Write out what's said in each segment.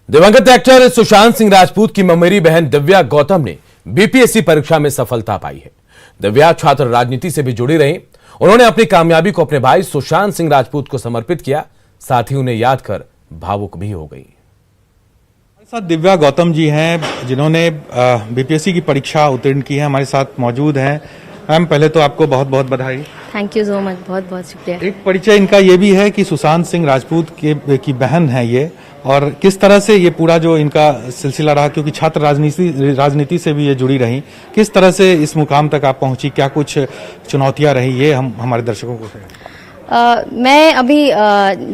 दिवंगत एक्टर सुशांत सिंह राजपूत की ममेरी बहन दिव्या गौतम ने बीपीएससी परीक्षा में सफलता पाई है। दिव्या छात्र राजनीति से भी जुड़ी रही। उन्होंने अपनी कामयाबी को अपने भाई सुशांत सिंह राजपूत को समर्पित किया। साथ ही उन्हें याद कर भावुक भी हो गई। हमारे साथ दिव्या गौतम जी हैं, जिन्होंने बीपीएससी की परीक्षा उत्तीर्ण की है, हमारे साथ मौजूद हैं। मैम, पहले तो आपको बहुत बहुत बधाई। थैंक यू सो मच, बहुत बहुत शुक्रिया। एक परिचय इनका ये भी है कि सुशांत सिंह राजपूत की बहन है ये, और किस तरह से ये पूरा जो इनका सिलसिला रहा, क्योंकि छात्र राजनीति से भी ये जुड़ी रही, किस तरह से इस मुकाम तक आप पहुंची, क्या कुछ चुनौतियां रही, ये हम हमारे दर्शकों को मैं अभी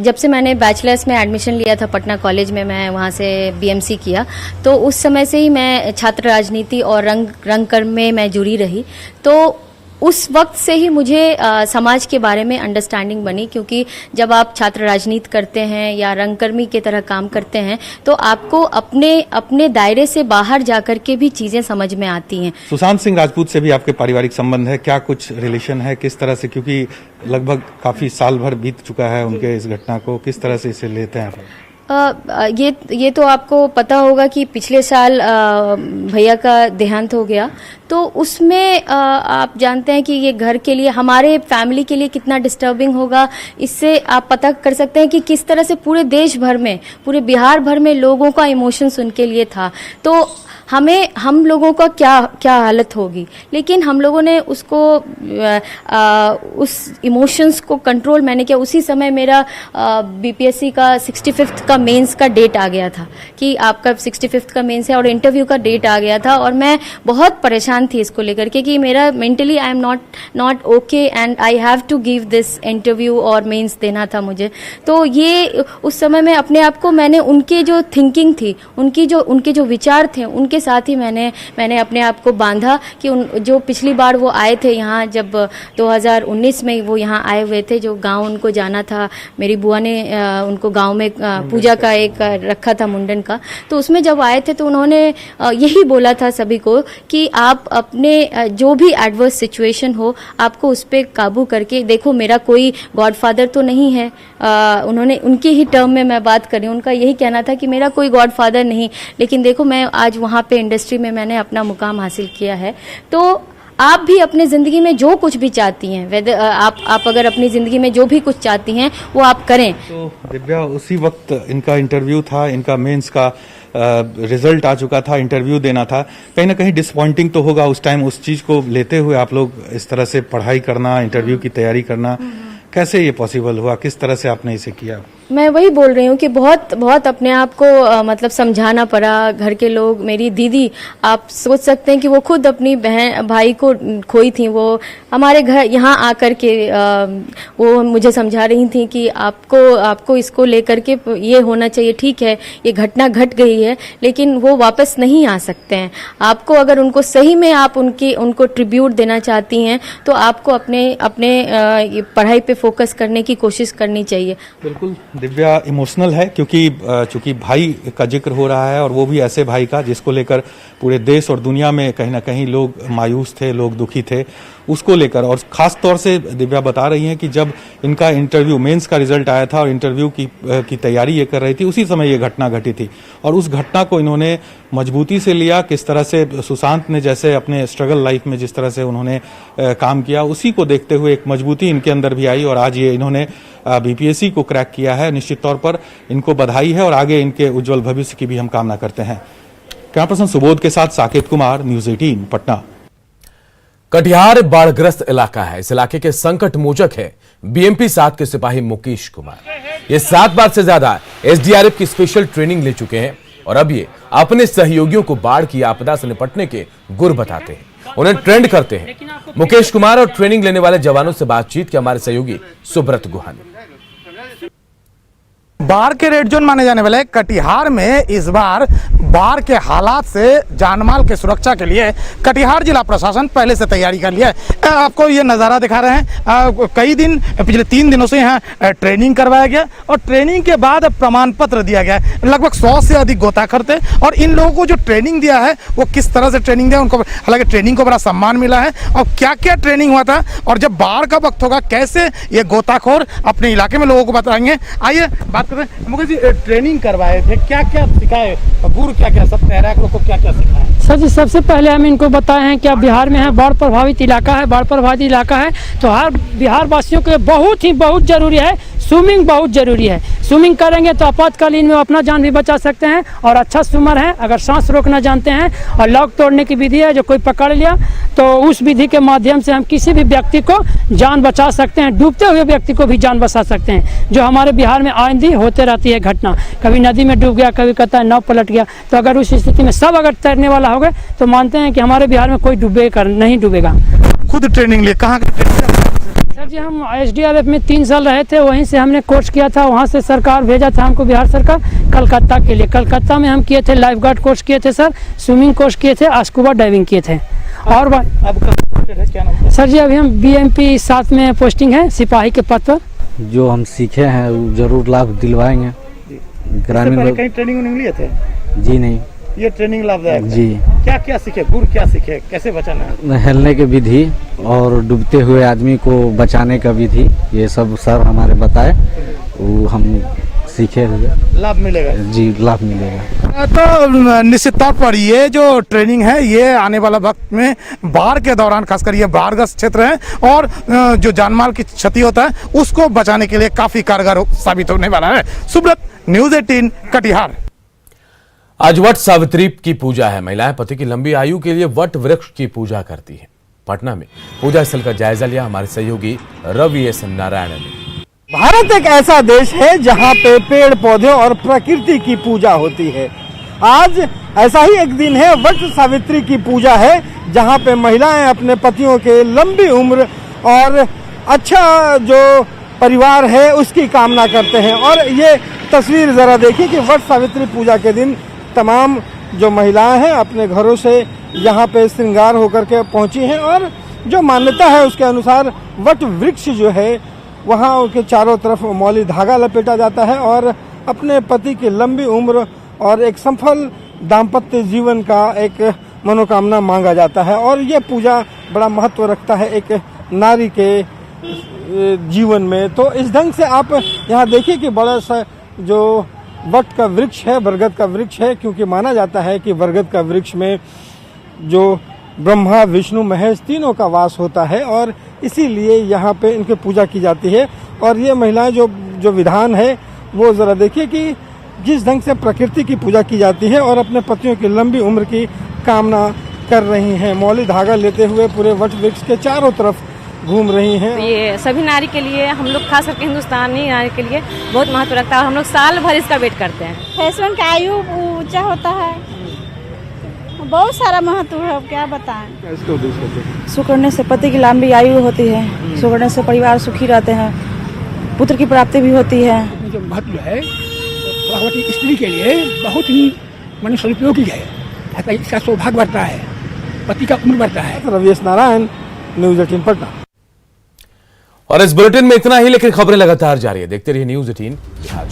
जब से मैंने बैचलर्स में एडमिशन लिया था पटना कॉलेज में, मैं वहाँ से बीएमसी किया, तो उस समय से ही मैं छात्र राजनीति और रंगकर्म में मैं जुड़ी रही। तो उस वक्त से ही मुझे समाज के बारे में अंडरस्टैंडिंग बनी, क्योंकि जब आप छात्र राजनीति करते हैं या रंगकर्मी की तरह काम करते हैं तो आपको अपने दायरे से बाहर जाकर के भी चीजें समझ में आती हैं। सुशांत सिंह राजपूत से भी आपके पारिवारिक संबंध है, क्या कुछ रिलेशन है, किस तरह से, क्योंकि लगभग काफी साल भर बीत चुका है उनके इस घटना को, किस तरह से इसे लेते हैं? ये तो आपको पता होगा कि पिछले साल भैया का देहांत हो गया, तो उसमें आप जानते हैं कि ये घर के लिए, हमारे फैमिली के लिए कितना डिस्टर्बिंग होगा। इससे आप पता कर सकते हैं कि किस तरह से पूरे देश भर में, पूरे बिहार भर में लोगों का इमोशंस उनके लिए था। तो हम लोगों का क्या हालत होगी, लेकिन हम लोगों ने उसको उस इमोशंस को कंट्रोल मैंने किया। उसी समय मेरा बीपीएससी का 65th का मेंस का डेट आ गया था कि आपका 65th का मेंस है, और इंटरव्यू का डेट आ गया था, और मैं बहुत परेशान थी इसको लेकर के कि मेरा mentally I am not okay and I have to give this interview और मेंस देना था मुझे। तो ये उस समय में अपने आप को, मैंने उनके जो थिंकिंग थी, उनके जो विचार थे, उनके साथ ही मैंने अपने आप को बांधा कि जो पिछली बार वो आए थे यहाँ, जब 2019 में वो यहाँ आए हुए थे, जो गांव उनको जाना था, मेरी बुआ ने उनको गांव में पूजा का एक रखा था, मुंडन का। तो उसमें जब आए थे तो उन्होंने यही बोला था सभी को कि आप अपने जो भी एडवर्स सिचुएशन हो, आपको उस पर काबू करके देखो। मेरा कोई गॉडफादर तो नहीं है, उन्होंने उनकी ही टर्म में मैं बात कर रही हूँ, उनका यही कहना था कि मेरा कोई गॉडफादर नहीं, लेकिन देखो मैं आज वहाँ पे इंडस्ट्री में मैंने अपना मुकाम हासिल किया है। तो आप भी अपनी जिंदगी में जो कुछ भी चाहती हैं, आप अगर अपनी जिंदगी में जो भी कुछ चाहती हैं वो आप करें। तो दिव्या, उसी वक्त इनका इंटरव्यू था, इनका मेंस का रिजल्ट आ चुका था, इंटरव्यू देना था, कहीं ना कहीं डिसअपॉइंटिंग तो होगा उस टाइम। उस चीज को लेते हुए आप लोग इस तरह से पढ़ाई करना, इंटरव्यू की तैयारी करना, कैसे ये पॉसिबल हुआ, किस तरह से आपने इसे किया? मैं वही बोल रही हूँ कि बहुत अपने आप को मतलब समझाना पड़ा। घर के लोग, मेरी दीदी, आप सोच सकते हैं कि वो खुद अपनी भाई को खोई थी, वो हमारे घर यहाँ आकर के वो मुझे समझा रही थी कि आपको इसको लेकर के ये होना चाहिए। ठीक है, ये घटना घट गई है, लेकिन वो वापस नहीं आ सकते हैं। आपको अगर उनको सही में आप उनको ट्रिब्यूट देना चाहती हैं तो आपको अपने पढ़ाई पे फोकस करने की कोशिश करनी चाहिए। बिल्कुल, दिव्या इमोशनल है, क्योंकि चूंकि भाई का जिक्र हो रहा है, और वो भी ऐसे भाई का जिसको लेकर पूरे देश और दुनिया में कहीं ना कहीं लोग मायूस थे, लोग दुखी थे उसको लेकर। और खास तौर से दिव्या बता रही हैं कि जब इनका इंटरव्यू, मेंस का रिजल्ट आया था और इंटरव्यू की तैयारी ये कर रही थी, उसी समय ये घटना घटी थी, और उस घटना को इन्होंने मजबूती से लिया। किस तरह से सुशांत ने जैसे अपने स्ट्रगल लाइफ में जिस तरह से उन्होंने काम किया, उसी को देखते हुए एक मजबूती इनके अंदर भी आई, और आज ये इन्होंने बीपीएससी को क्रैक किया है। निश्चित तौर पर इनको बधाई है, और आगे इनके उज्जवल भविष्य की भी हम कामना करते हैं। कैमरा पर्सन सुबोध के साथ साकेत कुमार, न्यूज़ 18 पटना। कटिहार बाढ़ग्रस्त इलाका है। इस इलाके के संकट मोचक है बीएमपी 7 के सिपाही मुकेश कुमार। ये 7 बार से ज्यादा एसडीआरएफ की स्पेशल ट्रेनिंग ले चुके हैं, और अब ये अपने सहयोगियों को बाढ़ की आपदा से निपटने के गुर बताते हैं, उन्हें ट्रेंड करते हैं। मुकेश कुमार और ट्रेनिंग लेने वाले जवानों से बातचीत की हमारे सहयोगी सुब्रत गुहा ने। बाढ़ के रेड जोन माने जाने वाले कटिहार में इस बार बाढ़ के हालात से जानमाल के सुरक्षा के लिए कटिहार जिला प्रशासन पहले से तैयारी कर लिया है। आपको ये नज़ारा दिखा रहे हैं। कई दिन, पिछले 3 दिनों से यहाँ ट्रेनिंग करवाया गया, और ट्रेनिंग के बाद अब प्रमाण पत्र दिया गया है। लगभग 100 से अधिक गोताखोर थे, और इन लोगों को जो ट्रेनिंग दिया है वो किस तरह से ट्रेनिंग दिया, उनको हालांकि ट्रेनिंग को बड़ा सम्मान मिला है। और क्या क्या ट्रेनिंग हुआ था, और जब बाढ़ का वक्त होगा कैसे ये गोताखोर अपने इलाके में लोगों को बताएंगे। आइए बात बात करते हैं। मुकेश जी, ट्रेनिंग करवाए थे, क्या क्या सिखाए, गुरु क्या क्या, सब तैराक लोग को क्या क्या सिखाए? सर जी, सबसे पहले हम इनको बताए हैं कि आप बिहार में है, बाढ़ प्रभावित इलाका है, बाढ़ प्रभावित इलाका है, तो हर बिहार वासियों के बहुत जरूरी है स्विमिंग, बहुत जरूरी है। स्विमिंग करेंगे तो आपातकालीन में अपना जान भी बचा सकते हैं और अच्छा स्विमर है। अगर सांस रोकना जानते हैं और लॉक तोड़ने की विधि है, जो कोई पकड़ लिया तो उस विधि के माध्यम से हम किसी भी व्यक्ति को जान बचा सकते हैं, डूबते हुए व्यक्ति को भी जान बचा सकते हैं, जो हमारे बिहार में आइंदी होते रहती है घटना। कभी नदी में डूब गया, कभी कहता है नाव पलट गया, तो अगर उस स्थिति में सब अगर तैरने वाला हो गए तो मानते हैं कि हमारे बिहार में कोई नहीं डूबेगा। खुद ट्रेनिंग लिए, कहाँ की ट्रेनिंग? सर जी, हम SDRF में 3 साल रहे थे, वहीं से हमने कोर्स किया था, वहाँ से सरकार भेजा था हमको, बिहार सरकार, कलकत्ता के लिए। कलकत्ता में हम किए थे लाइफ गार्ड कोर्स किए थे सर, स्विमिंग कोर्स किए थे, स्कूबा डाइविंग किए थे। और अब क्या नाम? सर जी, अभी हम BMP 7 में पोस्टिंग है, सिपाही के पद पर। जो हम सीखे हैं वो जरूर लाभ दिलवाएंगे ग्रामीण लोग। कहीं ट्रेनिंग लिए थे? जी नहीं। ये ट्रेनिंग लाभदायक है। जी। क्या क्या सीखे, गुरु क्या सीखे, कैसे बचाना है? हेलने की विधि और डूबते हुए आदमी को बचाने का विधि, ये सब सर हमारे बताए, वो हम सीखे हुए। लाभ मिलेगा? जी, लाभ मिलेगा। तो निश्चित तौर पर ये जो ट्रेनिंग है, ये आने वाला वक्त में बाढ़ के दौरान, खासकर ये बाढ़ग्रस्त क्षेत्र है और जो जानमाल की क्षति होता है उसको बचाने के लिए काफी कारगर साबित होने वाला है। सुब्रत, न्यूज़ 18 कटिहार। आज वट सावित्री की पूजा है। महिलाएं पति की लंबी आयु के लिए वट वृक्ष की पूजा करती हैं। पटना में पूजा स्थल का जायजा लिया हमारे सहयोगी रवि एस नारायण ने। भारत एक ऐसा देश है जहाँ पे पेड़ पौधे और प्रकृति की पूजा होती है। आज ऐसा ही एक दिन है, वट सावित्री की पूजा है, जहाँ पे महिलाएं अपने पतियों के लंबी उम्र और अच्छा जो परिवार है उसकी कामना करते हैं। और ये तस्वीर जरा देखिए कि वट सावित्री पूजा के दिन तमाम जो महिलाएं हैं अपने घरों से यहाँ पे श्रृंगार होकर के पहुँची हैं और जो मान्यता है उसके अनुसार वट वृक्ष जो है वहाँ उनके चारों तरफ मौली धागा लपेटा जाता है और अपने पति की लंबी उम्र और एक सफल दाम्पत्य जीवन का एक मनोकामना मांगा जाता है। और ये पूजा बड़ा महत्व रखता है एक नारी के जीवन में। तो इस ढंग से आप यहाँ देखिए कि बड़ा सा जो वट का वृक्ष है, बरगद का वृक्ष है, क्योंकि माना जाता है कि बरगद का वृक्ष में जो ब्रह्मा विष्णु महेश तीनों का वास होता है और इसीलिए यहाँ पे इनकी पूजा की जाती है। और ये महिलाएं जो विधान है वो ज़रा देखिए कि जिस ढंग से प्रकृति की पूजा की जाती है और अपने पतियों की लंबी उम्र की कामना कर रही हैं। मौली धागा लेते हुए पूरे वट वृक्ष के चारों तरफ घूम रही हैं। ये सभी नारी के लिए, हम लोग खास करके हिंदुस्तानी नारी के लिए बहुत महत्व रखता है और हम लोग साल भर इसका वेट करते हैं। फैशन का आयु ऊंचा होता है, बहुत सारा महत्व है, अब क्या बताएं। सु करने से पति की लंबी आयु होती है, सु करने से परिवार सुखी रहते हैं, पुत्र की प्राप्ति भी होती है। जो महत्व है भगवती स्त्री के लिए बहुत ही मनुष्य उपयोगी है, इसका सौभाग्य बढ़ता है, पति का उम्र बढ़ता है। Ravi S Narayan, news 18 Patna. और इस बुलेटिन में इतना ही, लेकिन खबरें लगातार जारी है। देखते रहिए न्यूज़ 18 बिहार।